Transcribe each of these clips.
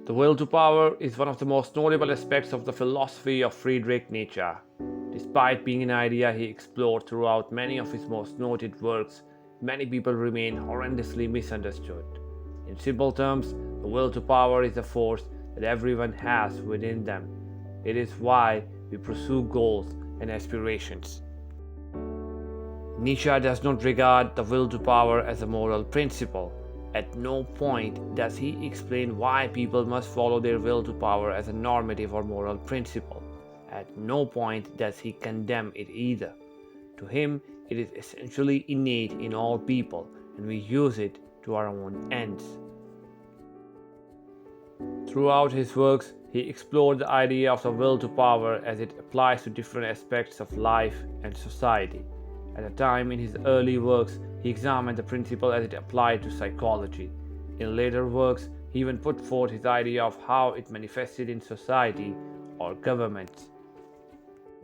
The will to power is one of the most notable aspects of the philosophy of Friedrich Nietzsche. Despite being an idea he explored throughout many of his most noted works, many people remain horrendously misunderstood. In simple terms, the will to power is a force that everyone has within them. It is why we pursue goals and aspirations. Nietzsche does not regard the will to power as a moral principle. At no point does he explain why people must follow their will to power as a normative or moral principle. At no point does he condemn it either. To him, it is essentially innate in all people, and we use it to our own ends. Throughout his works, he explored the idea of the will to power as it applies to different aspects of life and society. At a time in his early works, he examined the principle as it applied to psychology. In later works, he even put forth his idea of how it manifested in society or governments.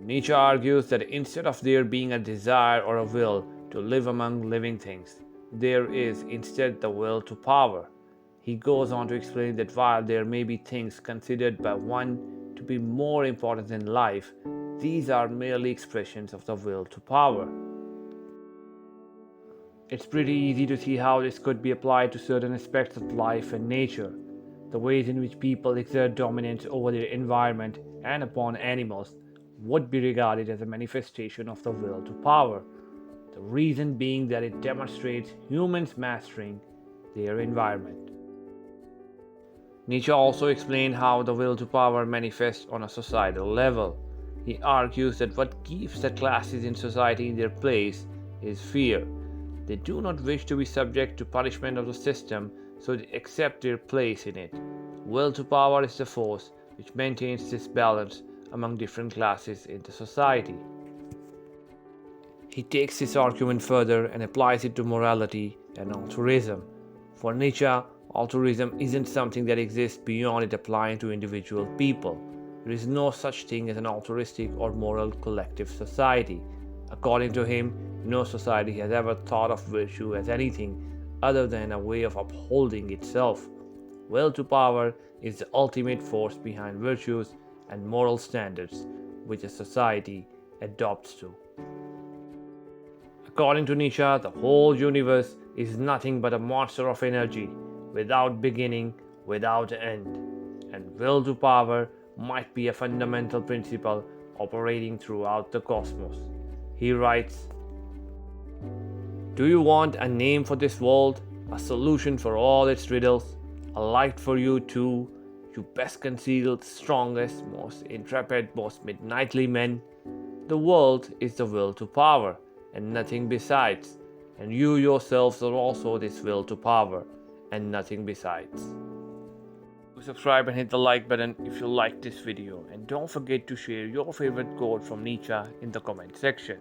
Nietzsche argues that instead of there being a desire or a will to live among living things, there is instead the will to power. He goes on to explain that while there may be things considered by one to be more important than life, these are merely expressions of the will to power. It's pretty easy to see how this could be applied to certain aspects of life and nature. The ways in which people exert dominance over their environment and upon animals would be regarded as a manifestation of the will to power. The reason being that it demonstrates humans mastering their environment. Nietzsche also explained how the will to power manifests on a societal level. He argues that what keeps the classes in society in their place is fear. They do not wish to be subject to punishment of the system, so they accept their place in it. Will to power is the force which maintains this balance among different classes in the society. He takes this argument further and applies it to morality and altruism. For Nietzsche, altruism isn't something that exists beyond it applying to individual people. There is no such thing as an altruistic or moral collective society. According to him, no society has ever thought of virtue as anything other than a way of upholding itself. Will to power is the ultimate force behind virtues and moral standards which a society adopts to. According to Nietzsche, the whole universe is nothing but a monster of energy, without beginning, without end. And will to power might be a fundamental principle operating throughout the cosmos. He writes, "Do you want a name for this world, a solution for all its riddles, a light for you too, you best concealed, strongest, most intrepid, most midnightly men? The world is the will to power, and nothing besides, and you yourselves are also this will to power, and nothing besides." Subscribe and hit the like button if you liked this video, and don't forget to share your favorite quote from Nietzsche in the comment section.